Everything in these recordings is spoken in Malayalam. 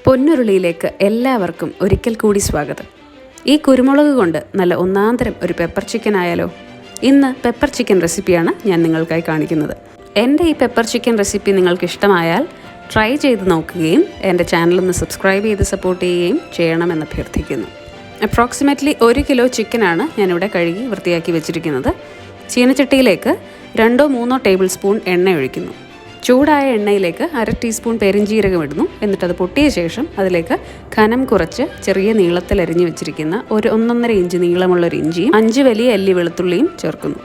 പൊന്നുരുളിയിലേക്ക് എല്ലാവർക്കും ഒരിക്കൽ കൂടി സ്വാഗതം. ഈ കുരുമുളക് കൊണ്ട് നല്ല ഒന്നാന്തരം ഒരു പെപ്പർ ചിക്കൻ ആയാലോ? ഇന്ന് പെപ്പർ ചിക്കൻ റെസിപ്പിയാണ് ഞാൻ നിങ്ങൾക്കായി കാണിക്കുന്നത്. എൻ്റെ ഈ പെപ്പർ ചിക്കൻ റെസിപ്പി നിങ്ങൾക്ക് ഇഷ്ടമായാൽ ട്രൈ ചെയ്ത് നോക്കുകയും എൻ്റെ ചാനലൊന്ന് സബ്സ്ക്രൈബ് ചെയ്ത് സപ്പോർട്ട് ചെയ്യുകയും ചെയ്യണമെന്ന് അഭ്യർത്ഥിക്കുന്നു. അപ്രോക്സിമേറ്റ്ലി 1 കിലോ ചിക്കനാണ് ഞാനിവിടെ കഴുകി വൃത്തിയാക്കി വെച്ചിരിക്കുന്നത്. ചീനച്ചട്ടിയിലേക്ക് 2-3 ടേബിൾ സ്പൂൺ എണ്ണ ഒഴിക്കുന്നു. ചൂടായ എണ്ണയിലേക്ക് 1/2 ടീസ്പൂൺ പെരിഞ്ജീരകം ഇടുന്നു. എന്നിട്ടത് പൊട്ടിയ ശേഷം അതിലേക്ക് കനം കുറച്ച് ചെറിയ നീളത്തിൽ അരിഞ്ഞു വെച്ചിരിക്കുന്ന ഒരു 1.5 ഇഞ്ച് നീളമുള്ളൊരു ഇഞ്ചിയും 5 വലിയ അല്ലി വെളുത്തുള്ളിയും ചേർക്കുന്നു.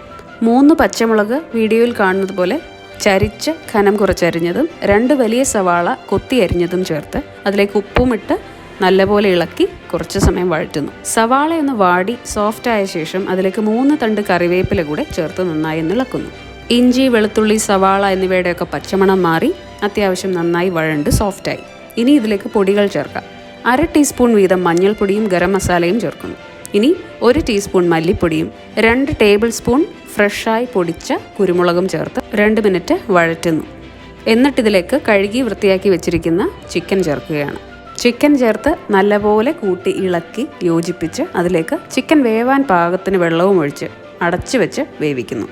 3 പച്ചമുളക് വീഡിയോയിൽ കാണുന്നത് പോലെ ചരിച്ച് കനം കുറച്ചരിഞ്ഞതും 2 വലിയ സവാള കൊത്തി അരിഞ്ഞതും ചേർത്ത് അതിലേക്ക് ഉപ്പും ഇട്ട് നല്ലപോലെ ഇളക്കി കുറച്ച് സമയം വഴറ്റുന്നു. സവാള ഒന്ന് വാടി സോഫ്റ്റായ ശേഷം അതിലേക്ക് 3 തണ്ട് കറിവേപ്പില കൂടെ ചേർത്ത് നന്നായി ഇളക്കുന്നു. ഇഞ്ചി, വെളുത്തുള്ളി, സവാള എന്നിവയുടെയൊക്കെ പച്ചമണം മാറി അത്യാവശ്യം നന്നായി വഴണ്ട് സോഫ്റ്റായി. ഇനി ഇതിലേക്ക് പൊടികൾ ചേർക്കാം. 1/2 ടീസ്പൂൺ വീതം മഞ്ഞൾപ്പൊടിയും ഗരം മസാലയും ചേർക്കുന്നു. ഇനി 1 ടീസ്പൂൺ മല്ലിപ്പൊടിയും 2 ടേബിൾ സ്പൂൺ ഫ്രഷായി പൊടിച്ച കുരുമുളകും ചേർത്ത് 2 മിനിറ്റ് വഴറ്റുന്നു. എന്നിട്ടിതിലേക്ക് കഴുകി വൃത്തിയാക്കി വെച്ചിരിക്കുന്ന ചിക്കൻ ചേർക്കുകയാണ്. ചിക്കൻ ചേർത്ത് നല്ലപോലെ കൂട്ടി ഇളക്കി യോജിപ്പിച്ച് അതിലേക്ക് ചിക്കൻ വേവാൻ പാകത്തിന് വെള്ളവും ഒഴിച്ച് അടച്ചു വെച്ച് വേവിക്കുന്നു.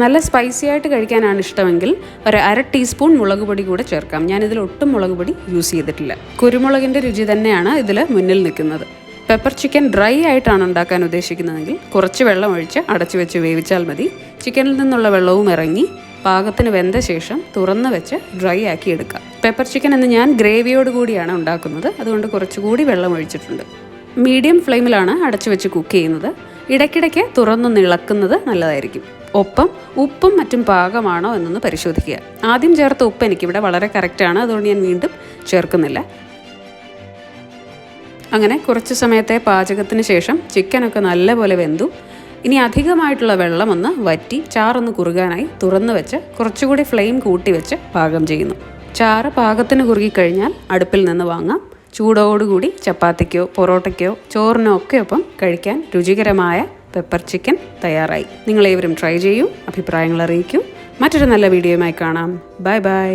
നല്ല സ്പൈസി ആയിട്ട് കഴിക്കാനാണ് ഇഷ്ടമെങ്കിൽ ഒരു 1/2 ടീസ്പൂൺ മുളക് പൊടി കൂടെ ചേർക്കാം. ഞാനിതിൽ ഒട്ടും മുളക് പൊടി യൂസ് ചെയ്തിട്ടില്ല. കുരുമുളകിൻ്റെ രുചി തന്നെയാണ് ഇതിൽ മുന്നിൽ നിൽക്കുന്നത്. പെപ്പർ ചിക്കൻ ഡ്രൈ ആയിട്ടാണ് ഉണ്ടാക്കാൻ ഉദ്ദേശിക്കുന്നതെങ്കിൽ കുറച്ച് വെള്ളം ഒഴിച്ച് അടച്ചു വെച്ച് വേവിച്ചാൽ മതി. ചിക്കനിൽ നിന്നുള്ള വെള്ളവും ഇറങ്ങി പാകത്തിന് വെന്ത ശേഷം തുറന്ന് വെച്ച് ഡ്രൈ ആക്കി എടുക്കാം. പെപ്പർ ചിക്കൻ എന്ന് ഞാൻ ഗ്രേവിയോട് കൂടിയാണ് ഉണ്ടാക്കുന്നത്. അതുകൊണ്ട് കുറച്ചുകൂടി വെള്ളം ഒഴിച്ചിട്ടുണ്ട്. മീഡിയം ഫ്ലെയിമിലാണ് അടച്ചു വെച്ച് കുക്ക് ചെയ്യുന്നത്. ഇടയ്ക്കിടയ്ക്ക് തുറന്നൊന്ന് ഇളക്കുന്നത് നല്ലതായിരിക്കും. ഒപ്പം ഉപ്പും മറ്റും പാകമാണോ എന്നൊന്ന് പരിശോധിക്കുക. ആദ്യം ചേർത്ത ഉപ്പ് എനിക്കിവിടെ വളരെ കറക്റ്റാണ്. അതുകൊണ്ട് ഞാൻ വീണ്ടും ചേർക്കുന്നില്ല. അങ്ങനെ കുറച്ച് സമയത്തെ പാചകത്തിന് ശേഷം ചിക്കനൊക്കെ നല്ലപോലെ വെന്തു. ഇനി അധികമായിട്ടുള്ള വെള്ളം ഒന്ന് വറ്റി ചാറൊന്ന് കുറുകാനായി തുറന്ന് വെച്ച് കുറച്ചുകൂടി ഫ്ലെയിം കൂട്ടി വെച്ച് പാകം ചെയ്യുന്നു. ചാറ് പാകത്തിന് കുറുകിക്കഴിഞ്ഞാൽ അടുപ്പിൽ നിന്ന് വാങ്ങാം. ചൂടോടുകൂടി ചപ്പാത്തിക്കോ പൊറോട്ടയ്ക്കോ ചോറിനോ ഒക്കെ ഒപ്പം കഴിക്കാൻ രുചികരമായ പെപ്പർ ചിക്കൻ തയ്യാറായി. നിങ്ങളേവരും ട്രൈ ചെയ്യൂ, അഭിപ്രായങ്ങൾ അറിയിക്കൂ. മറ്റൊരു നല്ല വീഡിയോയുമായി കാണാം. Bye bye.